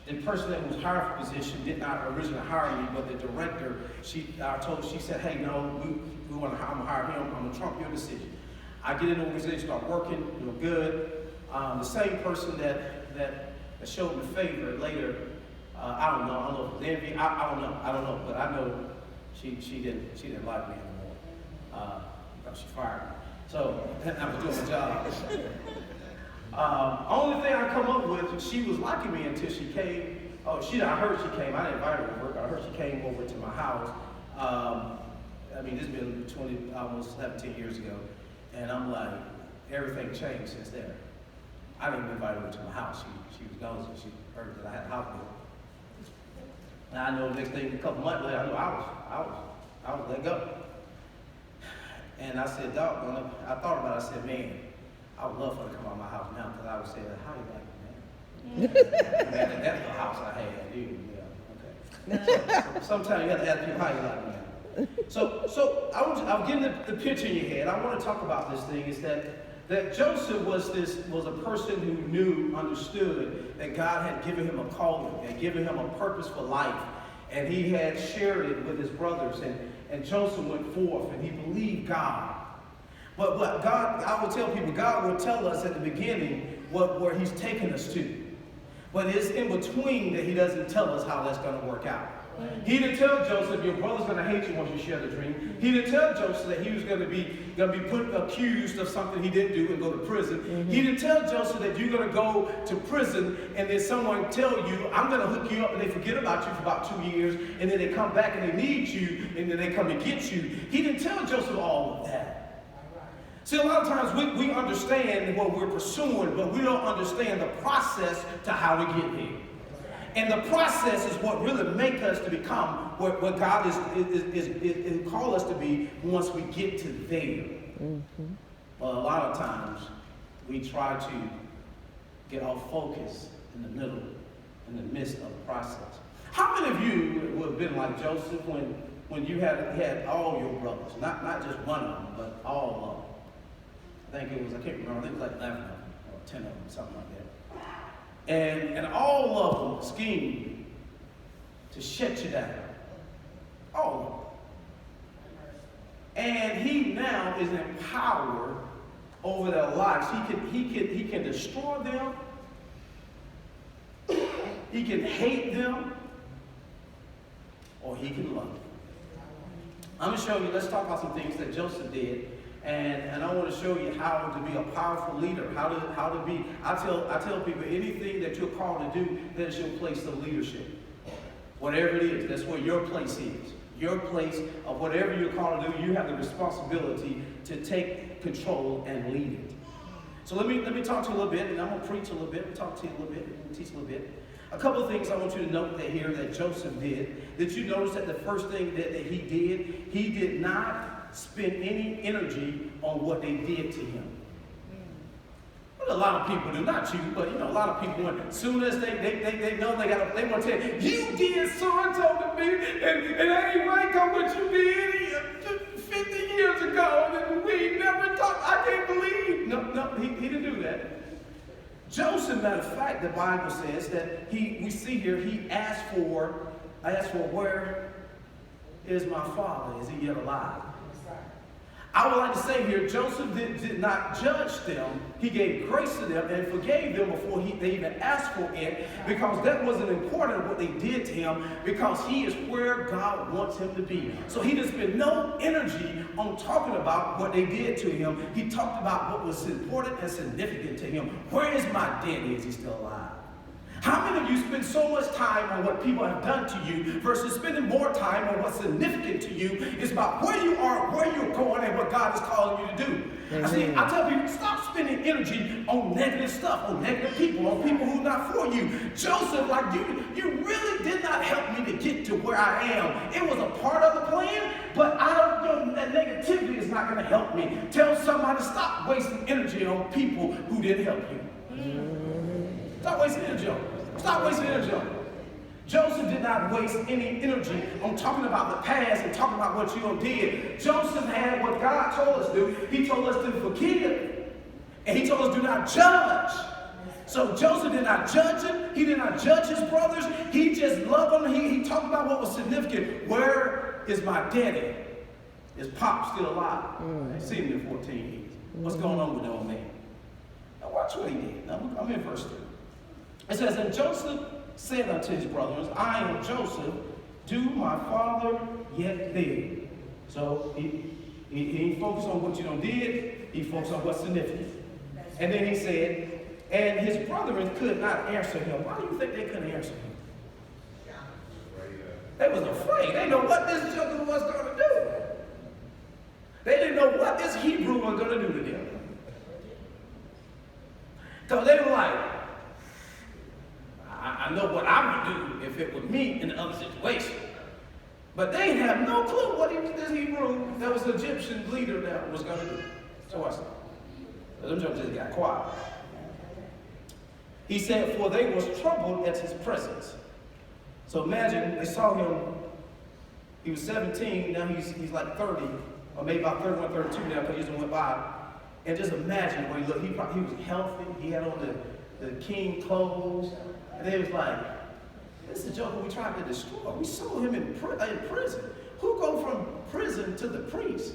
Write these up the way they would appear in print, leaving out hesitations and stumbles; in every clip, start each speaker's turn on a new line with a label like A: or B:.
A: the person that was hired for the position did not originally hire me, but the director, she said, hey, no, I'm gonna hire him, I'm gonna trump your decision. I get in the organization, start working, doing good. The same person that showed me favor later, I don't know if it was envy, I don't know, but I know she didn't like me anymore. She fired me. So I was doing my job. Only thing I come up with, she was liking me until she came. I heard she came. I didn't invite her to work. I heard she came over to my house. This has been almost 17 years ago. And I'm like, everything changed since then. I didn't even invite her to my house. She was gone, so she heard that I had a house bill. And I know the next thing, a couple months later, I knew I was let go. And I said, dog, I thought about it, I said, man, I would love for her to come out of my house now, because I would say, how you like it, man? Man, that's the house I had, dude. Yeah, okay. So, sometimes you have to ask people how you like it, man. So I'm getting the picture in your head. I want to talk about this thing, is that Joseph was a person who knew, understood that God had given him a calling, had given him a purpose for life. And he had shared it with his brothers, and Joseph went forth, and he believed God. But what God, I will tell people, God will tell us at the beginning where he's taking us to. But it's in between that he doesn't tell us how that's going to work out. He didn't tell Joseph, your brother's going to hate you once you share the dream. He didn't tell Joseph that he was going to be accused of something he didn't do and go to prison. Mm-hmm. He didn't tell Joseph that you're going to go to prison and then someone tell you, I'm going to hook you up, and they forget about you for about 2 years, and then they come back and they need you, and then they come and get you. He didn't tell Joseph all of that. See, a lot of times we understand what we're pursuing, but we don't understand the process to how to get there. And the process is what really makes us to become what God is called us to be once we get to there. Mm-hmm. Well, a lot of times we try to get off focus in the middle, in the midst of the process. How many of you would have been like Joseph when you had all your brothers, not just one of them, but all of them? I think I can't remember, I think it was like 11 of them, or 10 of them, something like that. And all of them schemed to shut you down. All of them. And he now is in power over their lives. He can destroy them. He can hate them. Or he can love them. I'm going to show you, let's talk about some things that Joseph did. And I want to show you how to be a powerful leader, how to be. I tell people, anything that you're called to do, that's your place of leadership. Whatever it is, that's where your place is. Your place of whatever you're called to do, you have the responsibility to take control and lead it. So let me talk to you a little bit, and I'm going to preach a little bit, talk to you a little bit, and teach a little bit. A couple of things I want you to note that Joseph did. Did you notice that the first thing that he did not spend any energy on what they did to him? What a lot of people do, not you, but a lot of people, as soon as they know they want to tell you did so and so to me, and it ain't right on what you did 50 years ago, and we never talked. I can't believe. No, he didn't do that. Joseph, matter of fact, the Bible says that we see here, he asked for, where is my father? Is he yet alive? I would like to say here, Joseph did not judge them. He gave grace to them and forgave them before they even asked for it, because that wasn't important what they did to him, because he is where God wants him to be. So he didn't spend no energy on talking about what they did to him. He talked about what was important and significant to him. Where is my daddy? Is he still alive? How many of you spend so much time on what people have done to you versus spending more time on what's significant to you? It's about where you are, where you're going, and what God is calling you to do. I tell people, stop spending energy on negative stuff, on negative people, on people who are not for you. Joseph, like you really did not help me to get to where I am. It was a part of the plan, but that negativity is not going to help me. Tell somebody, stop wasting energy on people who didn't help you. Stop wasting energy on them. Stop wasting energy on them. Joseph did not waste any energy on talking about the past and talking about what you did. Joseph had what God told us to do. He told us to forgive. And he told us do not judge. So Joseph did not judge him. He did not judge his brothers. He just loved them. He talked about what was significant. Where is my daddy? Is Pop still alive? I ain't seen him in 14 years. What's going on with the old man? Now watch what he did. Now I'm in verse 3. It says, and Joseph said unto his brothers, I am Joseph. Do my father yet live? So he focused on what you done did. He focused on what's significant. And then he said, and his brethren could not answer him. Why do you think they couldn't answer him? They was afraid. They didn't know what this joker was going to do. They didn't know what this Hebrew was going to do to them. So they were like, I know what I would do if it was me in another situation. But they have no clue what this Hebrew that was an Egyptian leader that was going to do. So watch that. Them jokers just got quiet. He said, for they was troubled at his presence. So imagine, they saw him, he was 17, now he's like 30, or maybe about 31, 32 now, because he just went by. And just imagine when he looked, he was healthy, he had on the king clothes, and they was like, this is a joker we tried to destroy. We sold him in prison. Who go from prison to the priest?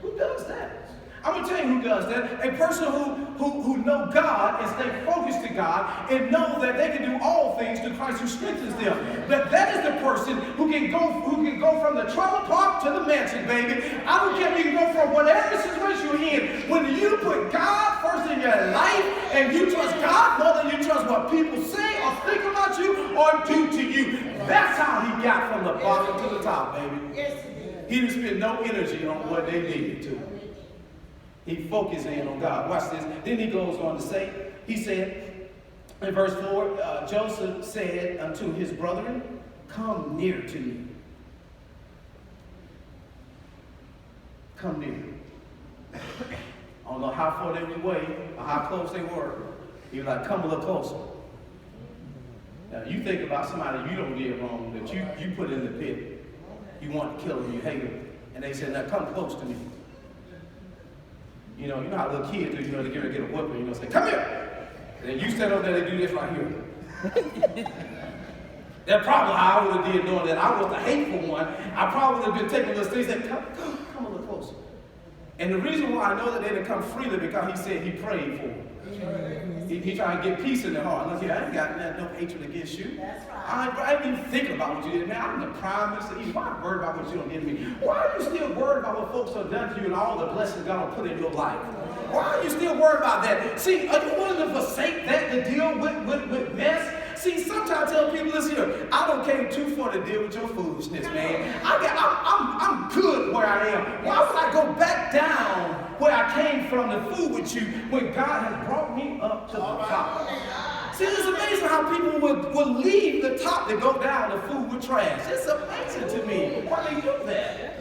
A: Who does that? I'm going to tell you who does that. A person who know God and stay focused to God and know that they can do all things through Christ who strengthens them. But that is the person who can go from the trailer park to the mansion, baby. I don't care if you can go from whatever situation you're in. When you put God first in your life and you trust God more than you trust what people say or think about you or do to you. That's how he got from the bottom to the top, baby. Yes, he didn't spend no energy on what they needed to. He focused in on God. Watch this. Then he goes on to say, he said, in verse 4, Joseph said unto his brethren, come near to me. Come near. I don't know how far they were away or how close they were. He was like, come a little closer. Now, you think about somebody you don't get wrong, that you put in the pit. You want to kill them, you hate them. And they said, now come close to me. You know how little kids do, they get a whooping, say, come here. And then you stand over there, they do this right here. That's probably how I would have did knowing that I was the hateful one. I probably would have been taking those things and come a little closer. And the reason why I know that they didn't come freely because he said he prayed for them. He tried to get peace in their heart. Look here, I ain't got no hatred against you. That's right. I ain't even thinking about what you did. Man, I'm the prime minister. Why are you worried about what you don't get me? Why are you still worried about what folks have done to you and all the blessings God will put in your life? Why are you still worried about that? See, are you willing to forsake that to deal with mess? See, sometimes I tell people, listen here, I don't came too far to deal with your foolishness, man. I'm good where I am. Why would I go back down where I came from to fool with you when God has brought me up to the top? See, it's amazing how people will leave the top to go down to fool with trash. It's amazing to me why they do that.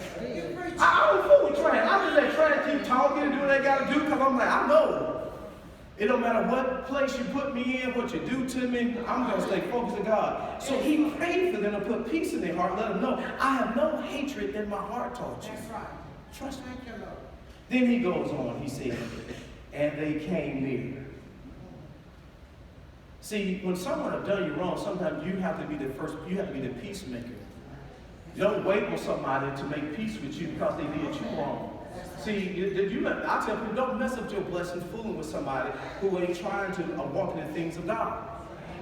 A: I don't fool with trash. I just let trash keep talking and do what they got to do because I'm like, I know. It don't matter what place you put me in, what you do to me, I'm going to stay focused on God. So he prayed for them to put peace in their heart, let them know, I have no hatred in my heart towards you. That's right. Trust me. Then he goes on, he said, and they came near. See, when someone has done you wrong, sometimes you have to be the first, you have to be the peacemaker. You don't wait on somebody to make peace with you because they did you wrong. See, I tell people, don't mess up your blessing fooling with somebody who ain't trying to walk in the things of God.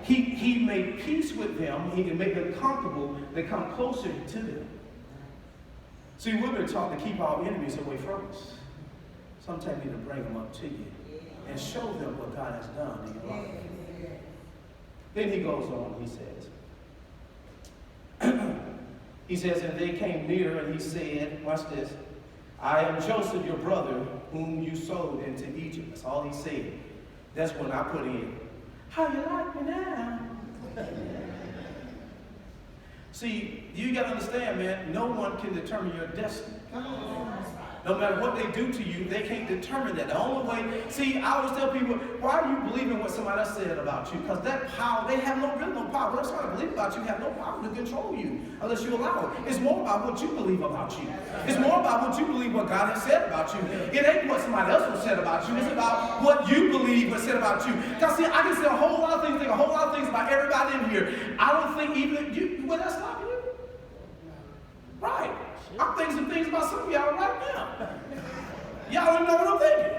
A: He made peace with them. He can make them comfortable. They come closer to them. See, we've been taught to keep our enemies away from us. Sometimes you need to bring them up to you and show them what God has done in your life. Then he goes on, he says, and they came near and he said, watch this, I am Joseph, your brother, whom you sold into Egypt. That's all he said. That's when I put in, how you like me now? See, you got to understand, man, no one can determine your destiny. No No matter what they do to you, they can't determine that. The only way, see, I always tell people, why are you believing what somebody else said about you? Because that power, they have really no power. What somebody believes about you have no power to control you unless you allow it. It's more about what you believe about you. It's more about what you believe what God has said about you. It ain't what somebody else has said about you. It's about what you believe was said about you. Because see, I can say a whole lot of things, think a whole lot of things about everybody in here. I don't think even you, will that stop you? Right. I'm thinking some things about some of y'all right now. Y'all don't know what I'm thinking.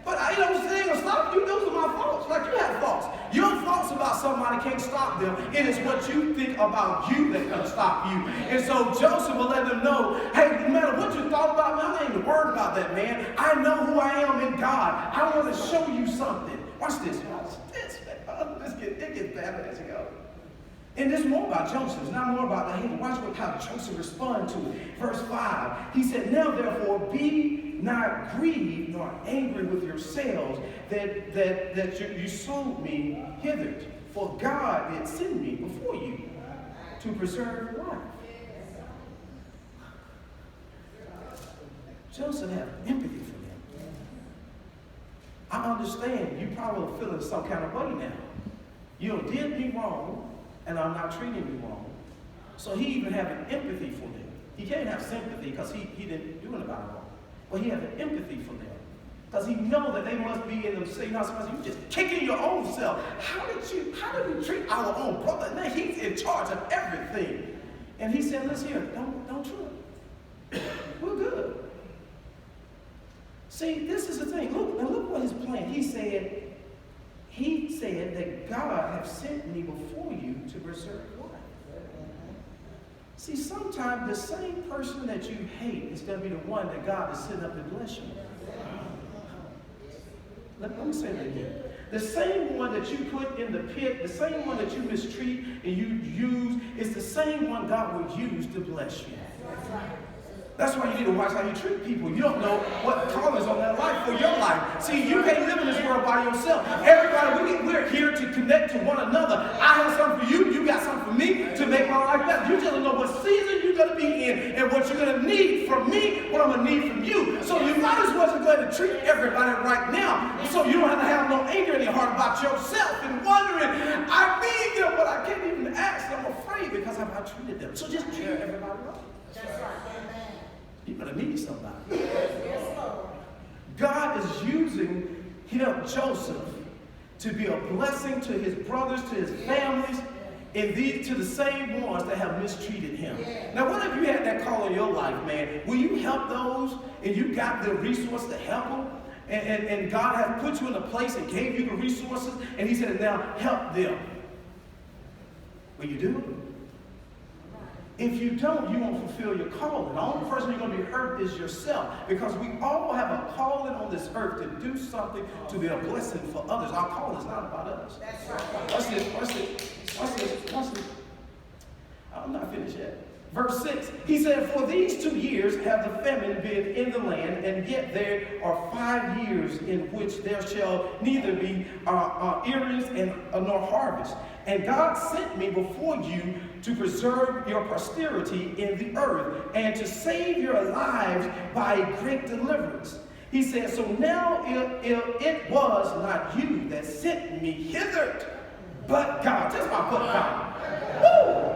A: But I ain't no saying to stop you. Those are my faults. Like you have faults. Your faults about somebody can't stop them. It is what you think about you that can stop you. And so Joseph will let them know, hey, no matter what you thought about me, I ain't even worried about that, man. I know who I am in God. I want to show you something. Watch this. Watch this. It gets better as you go. And it's more about Joseph. It's not more about the behavior. Watch how Joseph responded to it. Verse 5, he said, now therefore be not grieved nor angry with yourselves that you sold me hither. For God did send me before you to preserve life. Joseph had empathy for them. I understand you probably are feeling some kind of way now. You did me wrong, and I'm not treating you wrong. So he even had an empathy for them. He can't have sympathy because he didn't do anything wrong. But he had an empathy for them. Because he know that they must be in them saying, you just kicking your own self. How did we treat our own brother? Now he's in charge of everything. And he said, listen here, don't trip. We're good. See, this is the thing. Look what his plan. He said that God have sent me before you to preserve life. See, sometimes the same person that you hate is going to be the one that God is sitting up to bless you. Let me say that again. The same one that you put in the pit, the same one that you mistreat and you use, is the same one God will use to bless you. That's why you need to watch how you treat people. You don't know what call is on that life for your life. See, you can't live in this world by yourself. Everybody, we're here to connect to one another. I have something for you. You got something for me to make my life better. You just don't know what season you're going to be in and what you're going to need from me, what I'm going to need from you. So you might as well just go ahead and treat everybody right now so you don't have no anger in your heart about yourself and wondering, I need them, but I can't even ask. I'm afraid because I've not treated them. So just treat everybody right.
B: That's right.
A: You're going to need somebody. Yes, God is using Joseph to be a blessing to his brothers, to his families, and to the same ones that have mistreated him. Now, what if you had that call in your life, man? Will you help those and you got the resource to help them? And God has put you in a place and gave you the resources, and he said, now help them. Will you do it? If you don't, you won't fulfill your calling. The only person you're going to be hurt is yourself. Because we all have a calling on this earth to do something to be a blessing for others. Our calling is not about us.
B: That's right.
A: Watch this. I'm not finished yet. Verse 6, he said, for these 2 years have the famine been in the land, and yet there are 5 years in which there shall neither be earnings nor harvest. And God sent me before you to preserve your posterity in the earth and to save your lives by a great deliverance. He said, so now it was not you that sent me hither, but God. That's my but God. Woo!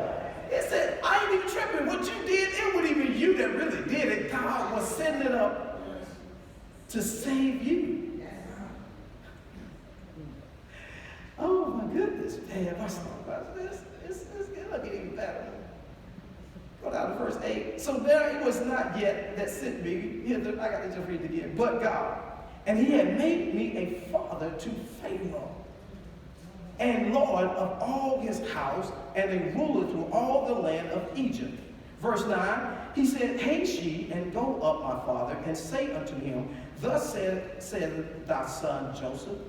A: It said, I ain't even tripping. What you did, it wasn't even you that really did it. God was setting it up to save you. Oh my goodness, man. Let's talk about this. It's going to get even better. Go down to verse 8. So there it was not yet that sent me. Here, I got to just read it again. But God. And he had made me a father to Pharaoh, and Lord of all his house, and a ruler through all the land of Egypt. Verse 9, he said, haste ye, and go up, my father, and say unto him, thus said thy son Joseph,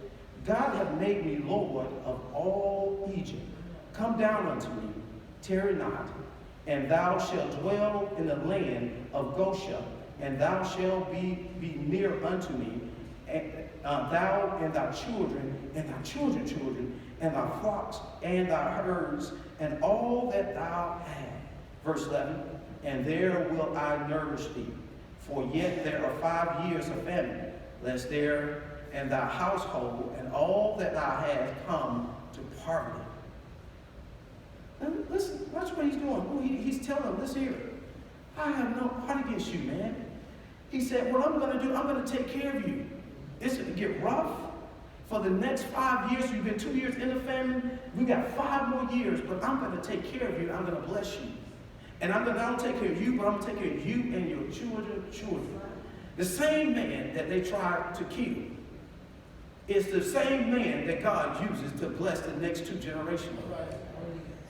A: God hath made me Lord of all Egypt. Come down unto me, tarry not, and thou shalt dwell in the land of Goshen, and thou shalt be near unto me, and thou and thy children, and thy children's children, and thy flocks, and thy herds, and all that thou hast. Verse 11, and there will I nourish thee. For yet there are 5 years of famine, lest there and thy household and all that thou hast come to poverty. And listen, watch what he's doing. He's telling them, listen here, I have no part against you, man. He said, what I'm going to do, I'm going to take care of you. It's going to get rough. For the next 5 years, you've been 2 years in the famine. We got 5 more years, but I'm going to take care of you. I'm going to bless you. And I'm going to not only take care of you, but I'm going to take care of you and your children. The same man that they tried to kill is the same man that God uses to bless the next 2 generations.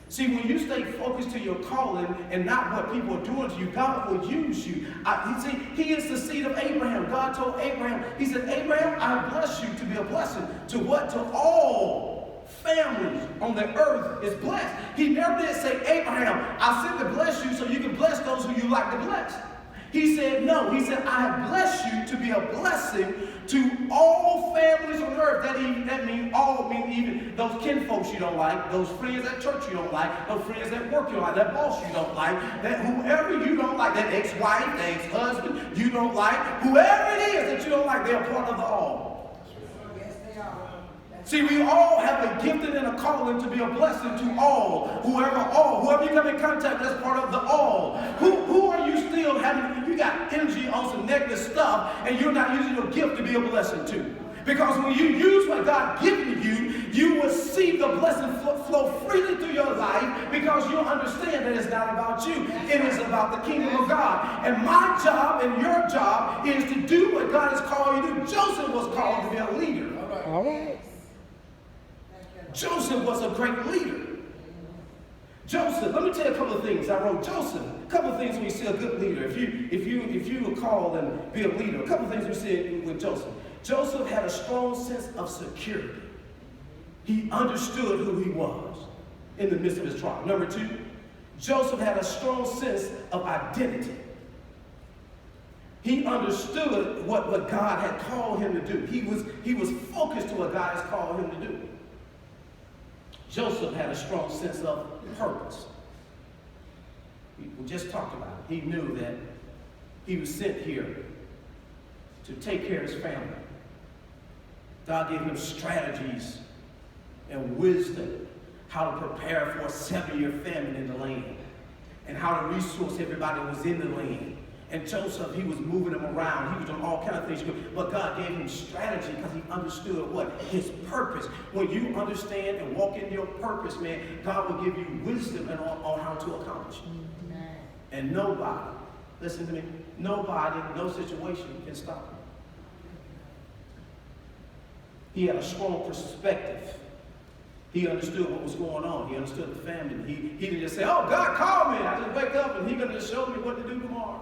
A: See, when you stay focused to your calling and not what people are doing to you, God will use you. He is the seed of Abraham. God told Abraham, he said, Abraham, I bless you to be a blessing to what? To all families on the earth is blessed. He never did say, Abraham, I sent to bless you so you can bless those who you like to bless. He said, no. He said, I have blessed you to be a blessing to all families on earth. That means all, even those kinfolks you don't like, those friends at church you don't like, those friends at work you don't like, that boss you don't like, that whoever you don't like, that ex-wife, that ex-husband you don't like, whoever it is that you don't like, they're part of the all. See, we all have a gifting and a calling to be a blessing to all. Whoever you come in contact with, that's part of the all. Who are you still having? You got energy on some negative stuff, and you're not using your gift to be a blessing to. Because when you use what God given you, you will see the blessing flow freely through your life, because you'll understand that it's not about you. It is about the kingdom of God. And my job and your job is to do what God has called you to do. Joseph was called to be a leader.
B: All right.
A: Joseph was a great leader. Joseph, let me tell you a couple of things. I wrote Joseph. A couple of things when you see a good leader. If you were called and be a leader, a couple of things we see with Joseph. Joseph had a strong sense of security. He understood who he was in the midst of his trial. Number 2, Joseph had a strong sense of identity. He understood what God had called him to do. He was focused to what God has called him to do. Joseph had a strong sense of purpose. We just talked about it. He knew that he was sent here to take care of his family. God gave him strategies and wisdom how to prepare for a 7-year famine in the land and how to resource everybody who was in the land. And Joseph, he was moving them around. He was doing all kinds of things. But God gave him strategy because he understood what? His purpose. When you understand and walk in your purpose, man, God will give you wisdom on how to accomplish it. And nobody, listen to me, nobody, no situation can stop him. He had a strong perspective. He understood what was going on. He understood the family. He didn't just say, oh, God called me. I just wake up and he's going to just show me what to do tomorrow.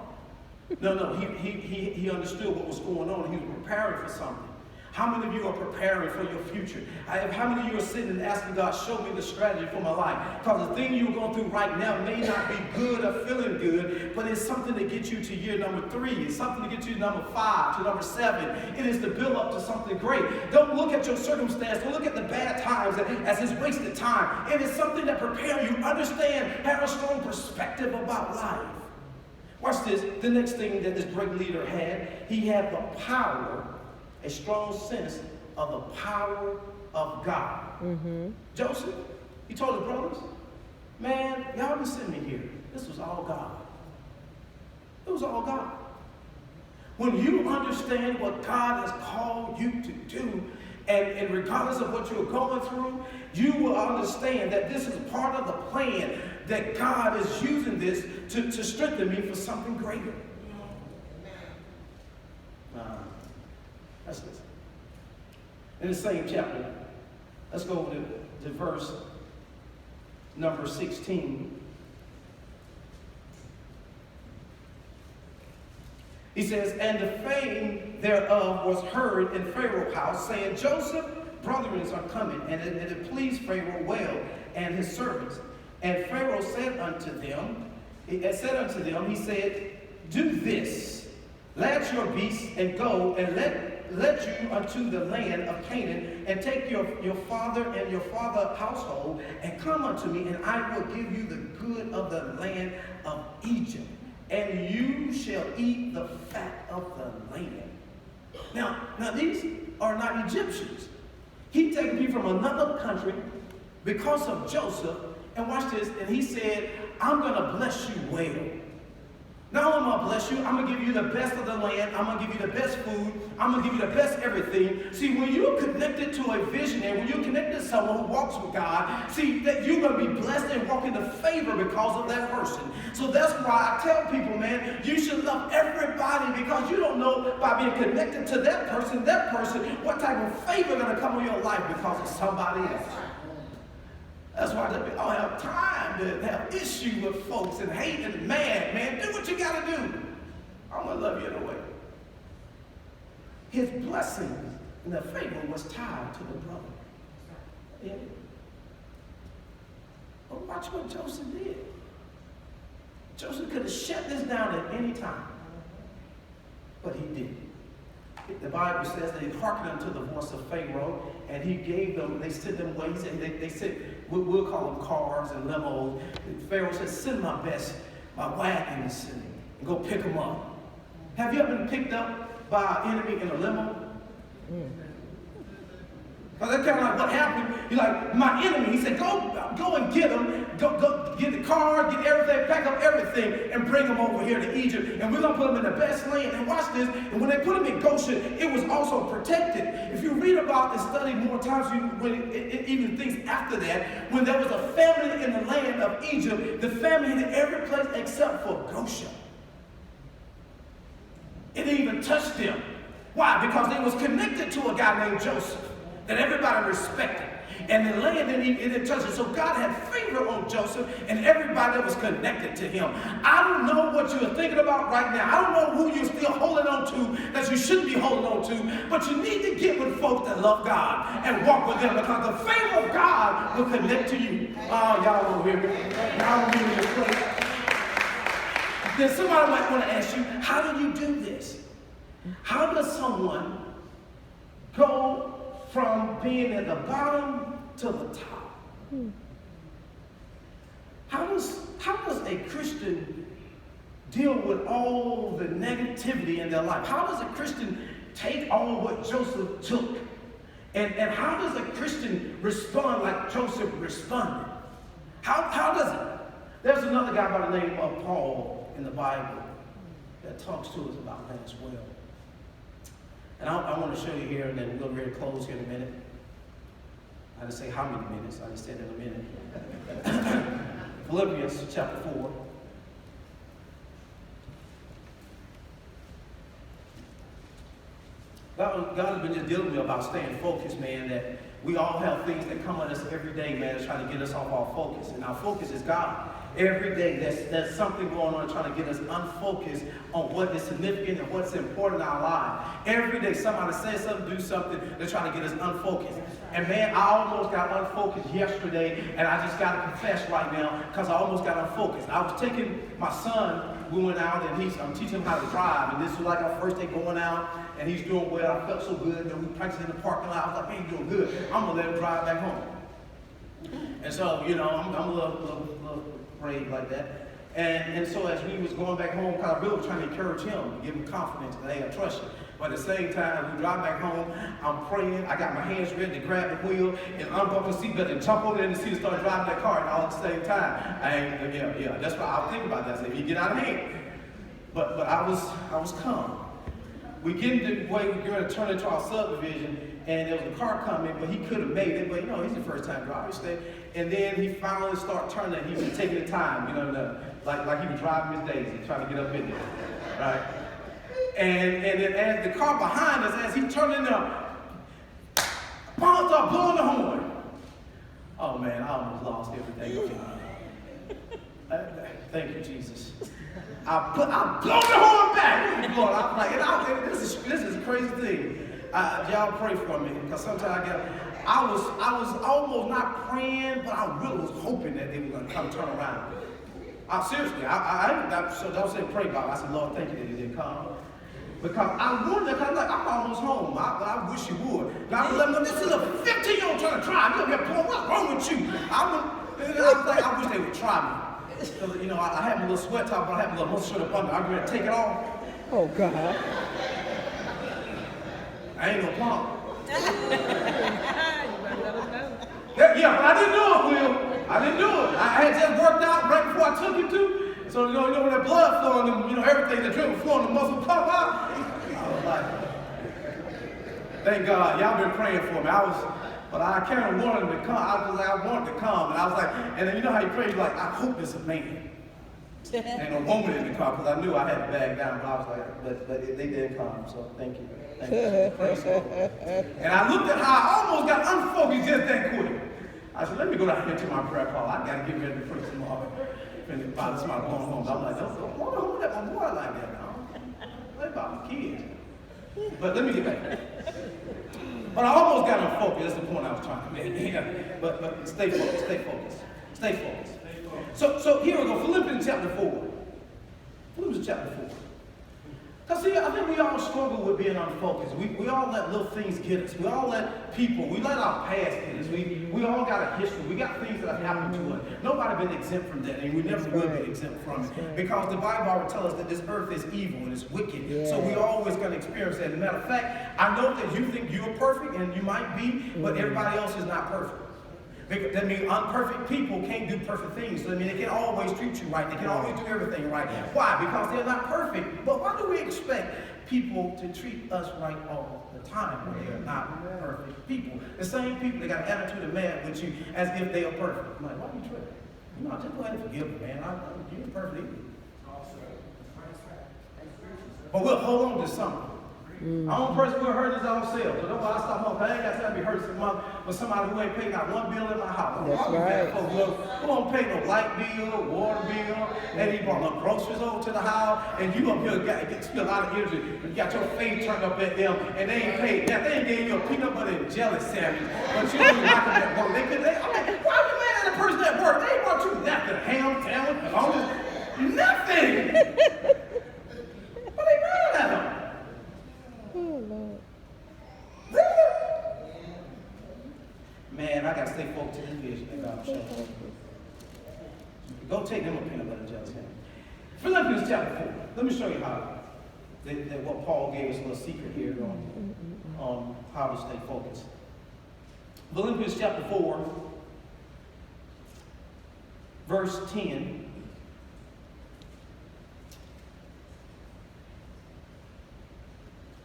A: No, he understood what was going on. He was preparing for something. How many of you are preparing for your future? How many of you are sitting and asking God, show me the strategy for my life? Because the thing you're going through right now may not be good or feeling good, but it's something to get you to year number 3. It's something to get you to number 5, to number 7. It is to build up to something great. Don't look at your circumstance. Don't look at the bad times as it's wasted time. It is something that prepares you. Understand, have a strong perspective about life. Watch this. The next thing that this great leader had, he had the power, a strong sense of the power of God. Mm-hmm. Joseph, he told his brothers, man, y'all didn't send me here. This was all God. It was all God. When you understand what God has called you to do, and regardless of what you're going through, you will understand that this is part of the plan, that God is using this to strengthen me for something greater. That's this. In the same chapter, let's go over to verse number 16. He says, and the fame thereof was heard in Pharaoh's house, saying, Joseph, brethren are coming. And it pleased Pharaoh well, and his servants. And Pharaoh said unto them, he said, do this, latch your beasts and go, and let you unto the land of Canaan, and take your father and your father's household, and come unto me, and I will give you the good of the land of Egypt. and you shall eat the fat of the land. Now these are not Egyptians. He taken people from another country because of Joseph, and watch this, and he said, I'm going to bless you well. Not only am I going to bless you, I'm going to give you the best of the land. I'm going to give you the best food. I'm going to give you the best everything. See, when you're connected to a visionary, when you're connected to someone who walks with God, see, that you're going to be blessed and walk into favor because of that person. So that's why I tell people, man, you should love everybody because you don't know by being connected to that person, what type of favor going to come in your life because of somebody else. That's why I don't have time to have issue with folks and hate and mad, man. Do what you got to do. I'm going to love you in a way. His blessings and the favor was tied to the brother. Yeah. But watch what Joseph did. Joseph could have shut this down at any time, but he didn't. The Bible says that he hearkened unto the voice of Pharaoh, and he gave them, they sent them ways, and they said, we'll call them cars and limos. And Pharaoh said, send my best, my wagons, and go pick them up. Have you ever been picked up by an enemy in a limo? Because that's kind of like what happened. He's like, my enemy. He said, go and get them. Go get the car, get everything, pack up everything, and bring them over here to Egypt. And we're going to put them in the best land. And watch this. And when they put them in Goshen, it was also protected. If you read about and study more times, even things after that, when there was a famine in the land of Egypt, the famine hit every place except for Goshen. It didn't even touch them. Why? Because they was connected to a guy named Joseph that everybody respected. And the land didn't touch it. So God had favor on Joseph and everybody that was connected to him. I don't know what you're thinking about right now. I don't know who you're still holding on to that you shouldn't be holding on to. But you need to get with folks that love God and walk with them because the favor of God will connect to you. Oh, y'all don't hear me. Y'all don't hear me this place. Then somebody might want to ask you, how do you do this? How does someone go from being at the bottom to the top? How does a Christian deal with all the negativity in their life? How does a Christian take all what Joseph took? And how does a Christian respond like Joseph responded? How does it? There's another guy by the name of Paul in the Bible that talks to us about that as well. And I want to show you here, and then we're going to close here in a minute. I didn't say how many minutes, I just said in a minute. Philippians chapter 4. God has been just dealing with me about staying focused, man, that we all have things that come at us every day, man, that's trying to get us off our focus. And our focus is God. Every day there's something going on trying to get us unfocused on what is significant and what's important in our life. Every day somebody says something, do something, they're trying to get us unfocused. And man, I almost got unfocused yesterday, and I just got to confess right now because I almost got unfocused. I was taking my son, we went out, and I'm teaching him how to drive, and this was like our first day going out, and he's doing well. I felt so good, and we practiced in the parking lot. I was like, man, he's doing good. I'm going to let him drive back home. And so, you know, I'm a little afraid like that. And so as we was going back home, because I really was trying to encourage him, give him confidence, that, hey, I trust you. But at the same time, we drive back home, I'm praying, I got my hands ready to grab the wheel and unbuckle the seatbelt and jump over in the seat and start driving that car, and all at the same time. Yeah, that's what I was thinking about that. I said, you get out of hand. But I was calm. We get into the way we're going to turn into our subdivision, and there was a car coming, but he could have made it, but you know, he's the first time driver. And then he finally started turning, he was taking the time, you know, like he was driving his days and trying to get up in there, right? And then as the car behind us, as he turned in there, Paul started blowing the horn. Oh man, I almost lost everything. Thank you, Jesus. I blow the horn back. I'm like, this is a crazy thing. Y'all pray for me because sometimes I was almost not praying, but I really was hoping that they were going to come turn around. Seriously, so don't say pray about it. I said, Lord, thank you that he didn't come. Because I wonder, because I'm almost home. I wish you would. And I would let them know, this is a 15-year-old trying to drive. You're here, boy, what's wrong with you? I wish they would try me. Because, you know, I had my little sweat top, but I had my little muscle shirt up under. I'm going to take it off.
B: Oh, God.
A: I ain't no punk.
C: You better let us know.
A: Yeah, but I didn't do it, Will. I didn't do it. I had just worked out right before I took it to. So, you know when that blood flowing, you know, everything, the drip was flowing, the muscle come out. I was like, thank God, y'all been praying for me. But I kind of wanted him to come. I wanted to come. And I was like, and then you know how you pray, you're like, I hope it's a man. Ain't no woman in the car, because I knew I had to back down. But I was like, but they did come, so thank you. Thank you. Praise the Lord. And I looked at how I almost got unfocused just that quick. I said, let me go down here to my prayer call. I got to get ready to pray tomorrow. And if I somebody going home, I'm like, don't hold that my boy like that now. What about my kids? But let me get back. But I almost got unfocused. That's the point I was trying to make. But stay focused, stay focused, stay focused. So here we go, Philippians chapter 4. Philippians chapter 4. Because see, I think we all struggle with being unfocused. We all let little things get us. We all let people, we let our past get us. We all got a history. We got things that have happened to us. Nobody been exempt from that, and we never will be exempt from it. Because the Bible tells us that this earth is evil and it's wicked. Yeah. So we always going to experience that. As a matter of fact, I know that you think you're perfect, and you might be, but everybody else is not perfect. That means imperfect people can't do perfect things. So, I mean, they can't always treat you right. They can't always do everything right. Why? Because they're not perfect. But why do we expect people to treat us right all the time when they're not perfect people? The same people that got an attitude of mad with you as if they are perfect. I'm like, why are you tripping? You know, just go ahead and forgive me, man. You ain't perfect either. But we'll hold on to something. Our own person will hurt his own self. So that's why I stop home. I ain't got time to be hurting for somebody who ain't paid not one bill in my house.
B: That's right.
A: Who don't pay no light bill, water bill, and he brought no groceries over to the house, and you up here spend a lot of energy. You got your face turned up at them, and they ain't paid. Now they ain't gave you a peanut butter and jelly sandwich, but you don't like them at work. I mean, why are you mad at the person at work? They ain't brought you nothing. Ham, sandwich, nothing. But they mad at them.
B: Oh, Lord.
A: Man, I got to stay focused to this vision that God showed me. Go take them a peanut butter and jelly sandwich. Philippians chapter 4. Let me show you how that what Paul gave us a little secret here on how to stay focused. Philippians chapter 4, verse 10.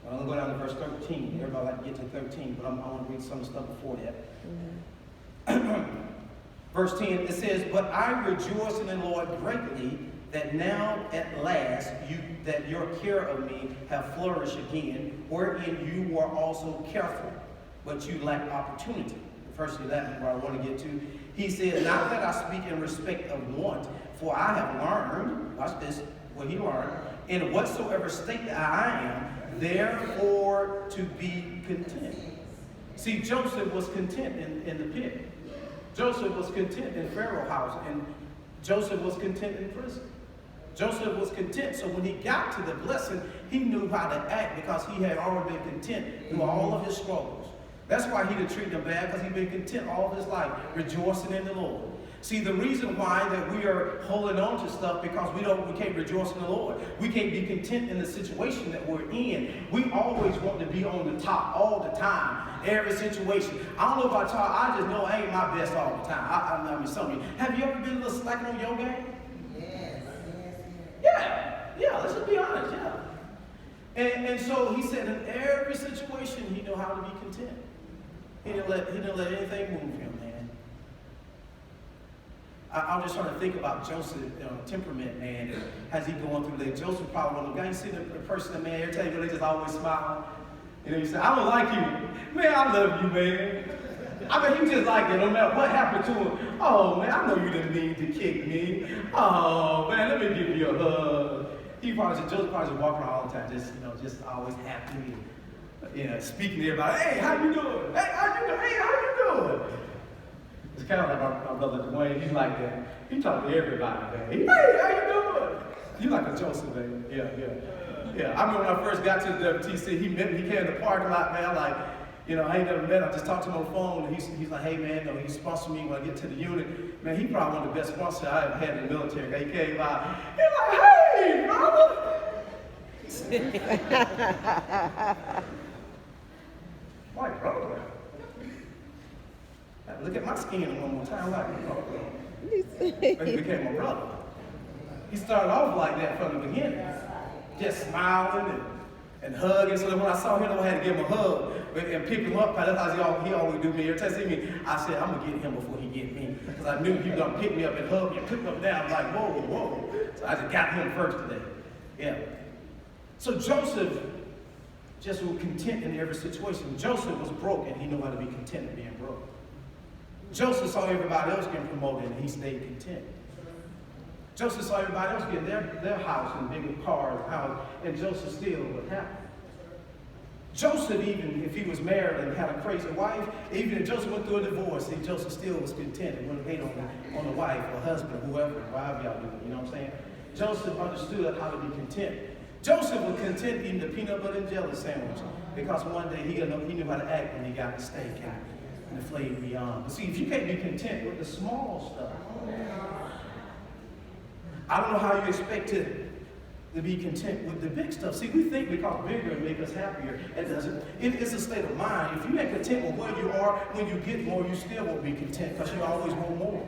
A: I'm going to go down to verse 13. Everybody like to get to 13, but I want to read some of the stuff before that. Verse 10, it says, but I rejoice in the Lord greatly that now at last that your care of me have flourished again, wherein you were also careful, but you lacked opportunity. Verse 11, where I want to get to, he said, not that I speak in respect of want, for I have learned, watch this, what he learned, in whatsoever state that I am, therefore to be content. See, Joseph was content in the pit. Joseph was content in Pharaoh's house, and Joseph was content in prison. Joseph was content, so when he got to the blessing, he knew how to act because he had already been content through all of his struggles. That's why he didn't treat them bad, because he'd been content all of his life, rejoicing in the Lord. See, the reason why that we are holding on to stuff because we can't rejoice in the Lord. We can't be content in the situation that we're in. We always want to be on the top all the time, every situation. I don't know about y'all, I just know I ain't my best all the time. I mean, some of you, have you ever been a little slacking on your game? Yes. Yeah, let's just be honest, yeah. And so he said in every situation, he knew how to be content. He didn't let anything move him, man. I'm just trying to think about Joseph's temperament, man. How's he going through that? Joseph probably one of them guys. You see the person, man, every time you go, they just always smile. You know, you say, I don't like you. Man, I love you, man. I mean, he just like it, no matter what happened to him. Oh, man, I know you didn't mean to kick me. Oh, man, let me give you a hug. Joseph probably just walking around all the time, just always happy. Speaking to everybody, hey, how you doing? Hey, how you doing? Hey, how you doing? It's kind of like my brother Dwayne. He's like that. He talks to everybody, man. Hey, how you doing? You like a Joseph, man. Yeah. I remember when I first got to the WTC, he came in the parking lot, man. You know, I ain't never met him. I just talked to him on the phone, and he's like, hey, man, you know, he sponsored me when I get to the unit. Man, he probably one of the best sponsors I ever had in the military. He came by, he's like, hey, brother. My brother. Look at my skin one more time, like, but he became my brother. He started off like that from the beginning, just smiling and hugging. So that when I saw him, I had to give him a hug and pick him up. That's how he always do me. Every time he see me, I said, I'm gonna get him before he get me, because I knew he was gonna pick me up and hug me and pick me up down. I'm like, whoa, whoa. So I just got him first today. Yeah. So Joseph just was content in every situation. Joseph was broke, and he knew how to be content in being broke. Joseph saw everybody else getting promoted, and he stayed content. Joseph saw everybody else getting their house and bigger cars, and Joseph still was happy. Joseph, even if he was married and had a crazy wife, even if Joseph went through a divorce, Joseph still was content and wouldn't hate on the wife or husband, whoever, however y'all do it, you know what I'm saying? Joseph understood how to be content. Joseph was content eating the peanut butter and jelly sandwich, because one day he knew how to act when he got the steak and the filet beyond. But see, if you can't be content with the small stuff, I don't know how you expect to be content with the big stuff. See, we think because bigger it makes us happier. It doesn't. It's a state of mind. If you ain't content with where you are, when you get more, you still won't be content, because you always want more.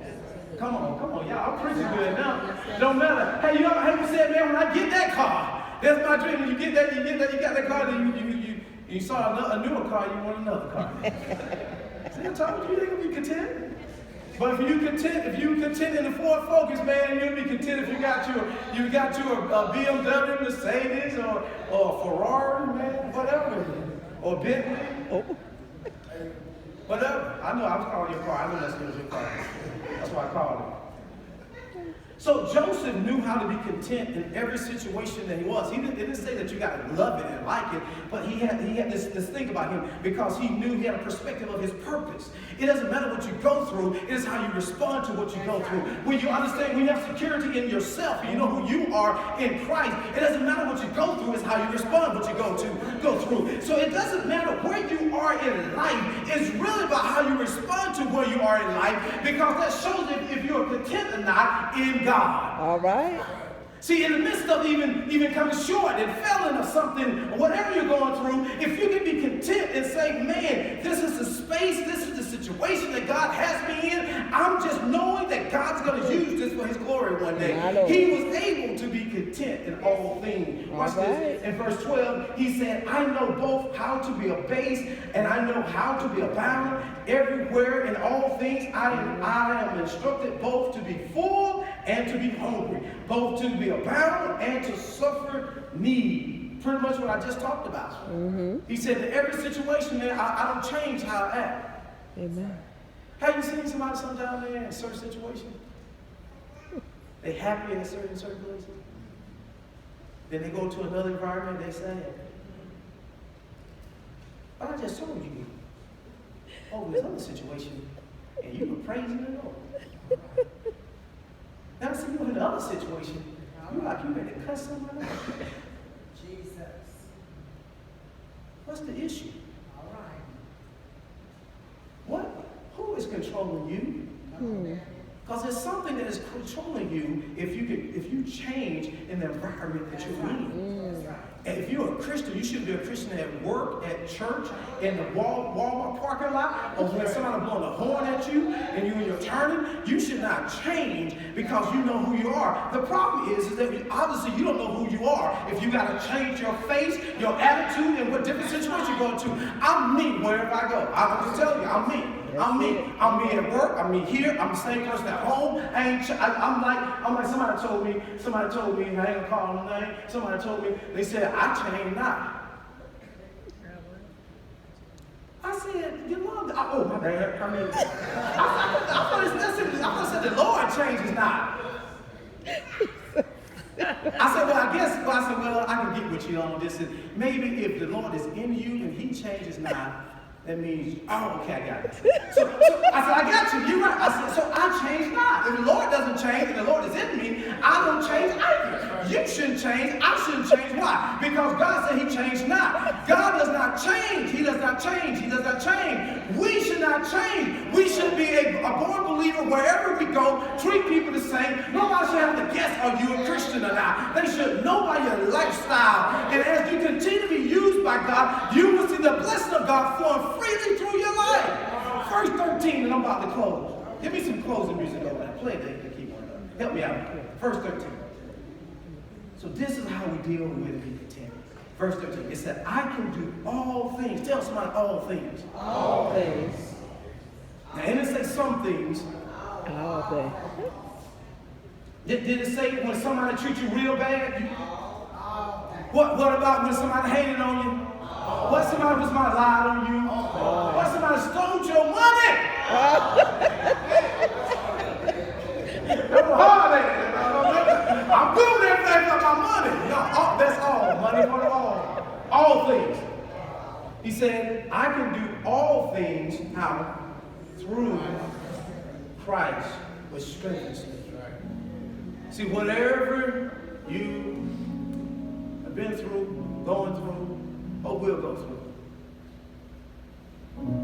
A: Come on, y'all. I'm pretty good now. Don't matter. Hey, you said, man, when I get that car, that's my dream. When you get that, you got that car, then you saw a newer car, you want another car. See, I told you ain't gonna be content. But if you content in the Ford Focus, man, you'll be content if you got your a BMW, Mercedes, or Ferrari, man, whatever, or Bentley, whatever. I know I was calling your car. I know that's your car. That's why I called it. So Joseph knew how to be content in every situation that he was. He didn't say that you got to love it and like it, but he had this thing about him, because he knew he had a perspective of his purpose. It doesn't matter what you go through, it is how you respond to what you go through. When you understand, when you have security in yourself, and you know who you are in Christ, it doesn't matter what you go through, it's how you respond what you go through. So it doesn't matter where you are in life, it's really about how you respond to where you are in life, because that shows if you're content or not in God.
B: All right.
A: See, in the midst of even coming short and failing of something, or whatever you're going through, if you can be content and say, man, this is the space, this is the situation that God has me in, I'm just knowing that God's going to use this for his glory one day. He was able to be content in all things. Watch this. In verse 12, he said, I know both how to be abased and I know how to be abound. Everywhere in all things I am instructed both to be full and to be hungry, both to be abound and to suffer need. Pretty much what I just talked about. Mm-hmm. He said, in every situation, man, I don't change how I act.
B: Amen.
A: Have you seen somebody sometimes, man, in a certain situation? They happy in certain places. Then they go to another environment, they say, but I just told you, over this other situation, and you were praising the Lord. Now see you in the other situation, you like you ready to cuss someone out.
C: Jesus.
A: What's the issue?
C: All right.
A: Who is controlling you? Because there's something that is controlling you if you change in the environment that you're in. And if you're a Christian, you should be a Christian at work, at church, in the Walmart parking lot, or when somebody blowing a horn at you and you're turning, you should not change because you know who you are. The problem is that obviously you don't know who you are if you got to change your face, your attitude, and what different situation you go to. I'm me wherever I go. I'm just telling you, I'm me. I'm me. I'm me at work. I'm me here. I'm the same person at home. I'm like somebody told me, and I ain't gonna call them name. Somebody told me, they said, I change not. I said, you know, oh my bad. I thought it said the Lord changes not. I said, well, I can get with you on this. Maybe if the Lord is in you and he changes not, that means, oh, okay, I got it. So I said, I got you. You're right. I said, so I change not. If the Lord doesn't change and the Lord is in me, I don't change either. You shouldn't change. I shouldn't change. Why? Because God said he changed not. God does not change. He does not change. He does not change. We should not change. We should be a born believer wherever we go. Treat people the same. Nobody should have to guess, are you a Christian or not? They should know by your lifestyle. And as you continue to be used by God, you will see the blessing of God flowing freely through your life. Verse 13, and I'm about to close. Give me some closing music over there. Play the keyboard. Help me out. Verse 13. So this is how we deal with it, be content. Verse 13. It said, I can do all things. Tell somebody all things.
B: All things.
A: Now, it didn't say some things.
B: All things.
A: Did it say when somebody treats you real bad? What about when somebody hated on you? What somebody was my lied on you? What somebody stole your money? I'm doing everything for my money. No, that's all. Money for the all things. He said, I can do all things how? Through Christ, which strengthens me. See, whatever you have been through, going through, or will go through,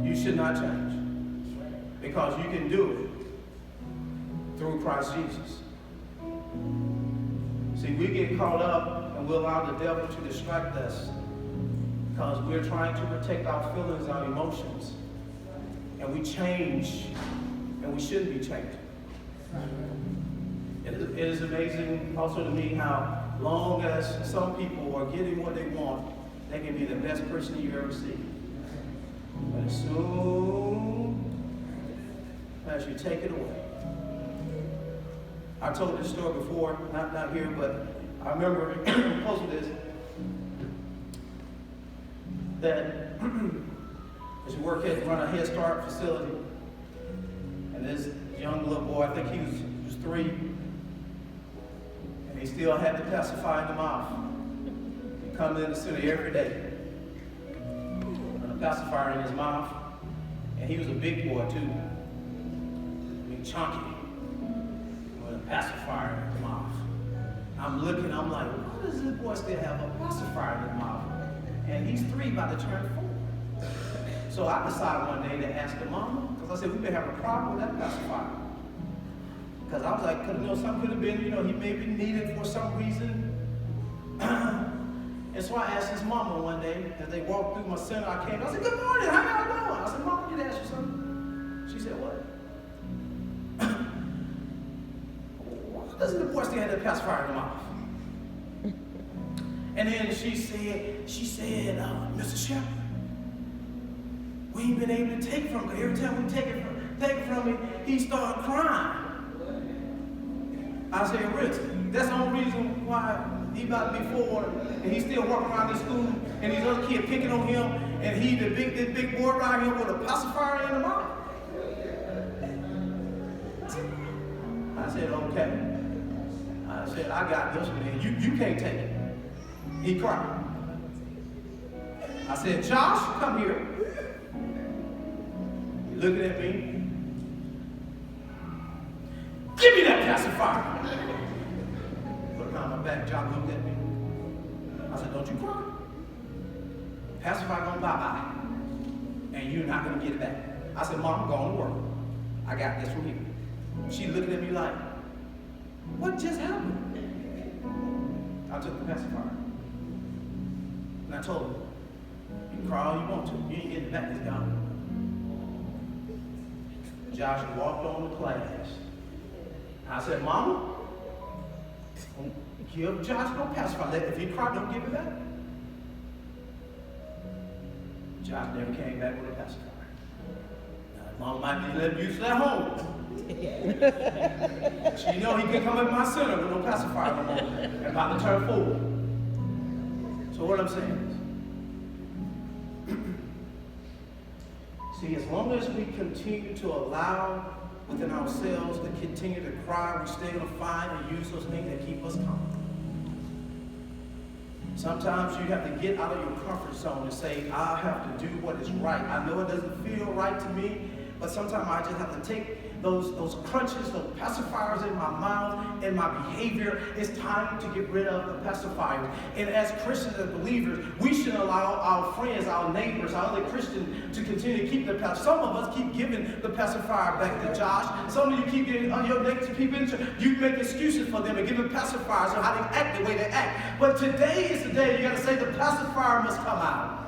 A: you should not change. Because you can do it through Christ Jesus. See, we get caught up and we allow the devil to distract us because we're trying to protect our feelings, our emotions. And we change, and we shouldn't be changing. It is amazing also to me how long as some people are getting what they want, they can be the best person you ever see. But as soon as you take it away. I told this story before, not here, but I remember close to this, that as you run a Head Start facility, and this young little boy, I think he was 3, and he still had the pacifier in the mouth. He comes in the city every day, with a pacifier in his mouth, and he was a big boy too. I mean, chunky, with a pacifier in his mouth. I'm looking, I'm like, why does this boy still have a pacifier in his mouth? And he's 3, about to turn 4. So I decided one day to ask the mama, because I said, we've been having a problem with that pacifier. Because I was like, something could have been, he maybe needed for some reason. And so I asked his mama one day, as they walked through my center, I said, good morning, how y'all doing? I said, Mama, did I ask you something? She said, what? Why doesn't the boy still have that pacifier in the mouth? And then she said, Mr. Chaplain, we ain't been able to take from him. Every time we take it from him, he started crying. I said, Rich, that's the only reason why he about to be 4, and he's still walking around this school, and these other kids picking on him, and he this big boy around here with a pacifier in the mouth. I said, okay. I said, I got this one, and you can't take it. He cried. I said, Josh, come here. He looking at me. Give me that pacifier. Put it on my back. Josh looked at me. I said, don't you cry. Pacifier gonna bye-bye. And you're not gonna get it back. I said, Mom, I'm going to work. I got this from you. She looking at me like, what just happened? I took the pacifier. And I told her, you can cry all you want to. You ain't getting it back, it's gone. Josh walked on to class. I said, Mama, give Josh no pacifier. If he cried, don't give it back. Josh never came back with a pacifier. Now, Mama might be letting use at home. She he couldn't come up my center with no pacifier no more. And about to turn 4. So what I'm saying is, see, as long as we continue to allow within ourselves to continue to cry, we stay going to find and use those things that keep us calm. Sometimes you have to get out of your comfort zone and say, I have to do what is right. I know it doesn't feel right to me, but sometimes I just have to take those crutches, those pacifiers in my mouth and my behavior. It's time to get rid of the pacifiers. And as Christians, as believers, we should allow our friends, our neighbors, our other Christians to continue to keep the pacifier. Some of us keep giving the pacifier back to Josh. Some of you keep giving your neighbors, people in church. You make excuses for them and give them pacifiers on how they act the way they act. But today is the day you got to say the pacifier must come out.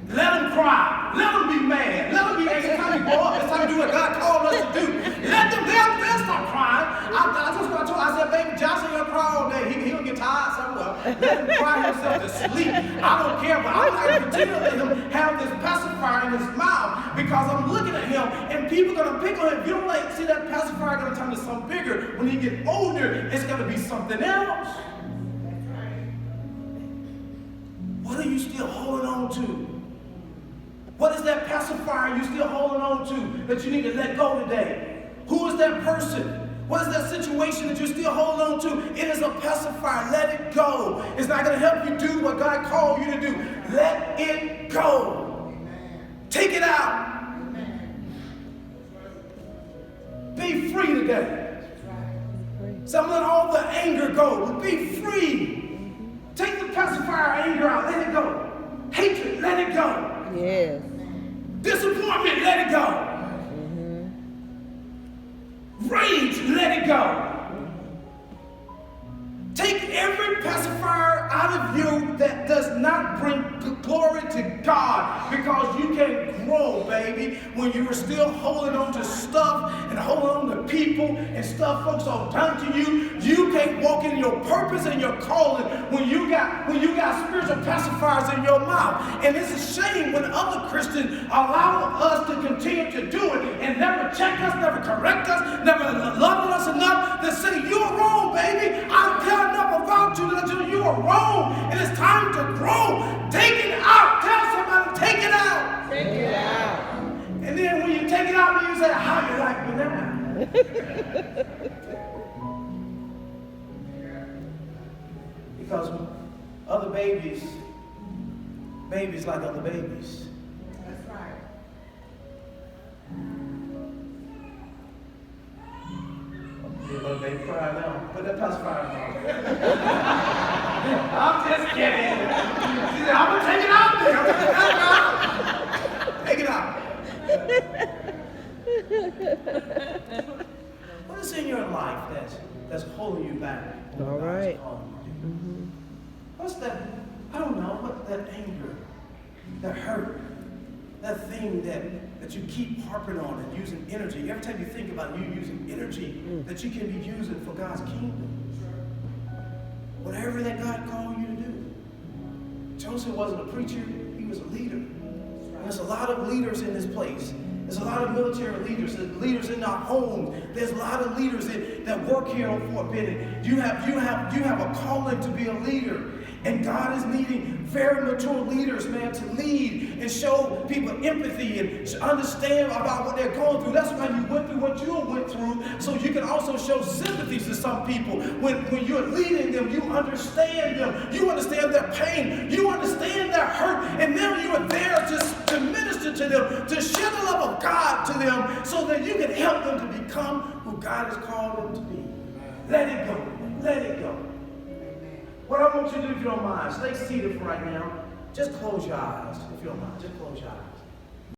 A: Let them cry. Let them be mad. Let them be angry. It's time to grow up. It's time to do what God called us to do. Let them, they'll stop crying. I just what I told her. I said, baby, Josh ain't gonna cry all day. He'll get tired somewhere. Let him cry himself to sleep. I don't care, but I'm not going to continue to let him have this pacifier in his mouth because I'm looking at him and people are going to pick on him. If you don't like, see that pacifier going to turn to something bigger. When he get older, it's going to be something else. What are you still holding on to? What is that pacifier you're still holding on to that you need to let go today? Who is that person? What is that situation that you're still holding on to? It is a pacifier. Let it go. It's not going to help you do what God called you to do. Let it go. Take it out. Be free today. So let all the anger go. Be free. Take the pacifier anger out. Let it go. Hatred, let it go.
B: Yes.
A: Disappointment, let it go. Rage, let it go. Take every pacifier out of you that does not bring glory to God, because you can grow, baby, when you are still holding on to stuff and holding on to people and stuff folks have done to you. You can't walk in your purpose and your calling when you got spiritual pacifiers in your mouth. And it's a shame when other Christians allow us to continue to do it and never check us, never correct us, never love us enough to say, you're wrong, baby. I don't care enough about you to let you know you are wrong. And it's time to grow. Take it out. Tell somebody, take it out.
B: Take it out.
A: And then when you take it out, you say, how you like me now? Because other babies like other babies.
C: That's right.
A: See a little baby cry now. Put that pacifier on. I'm just kidding. She said, I'm going to take it out there. Take it out. What is in your life that's holding you back?
B: All right.
A: What's that? I don't know. What that anger, that hurt, that thing that you keep harping on and using energy. Every time you think about you using energy that you can be using for God's kingdom. Whatever that God called you to do. Joseph wasn't a preacher, he was a leader. And there's a lot of leaders in this place. There's a lot of military leaders, there's leaders in our homes. There's a lot of leaders that work here on Fort Benning. You have a calling to be a leader. And God is needing very mature leaders, man, to lead and show people empathy and understand about what they're going through. That's why you went through what you went through, so you can also show sympathy to some people. When you're leading them, you understand them. You understand their pain. You understand their hurt. And now you are there just to minister to them, to share the love of God to them, so that you can help them to become who God has called them to be. Let it go. Let it go. What I want you to do, if you don't mind, stay seated for right now. Just close your eyes, if you don't mind. Just close your eyes.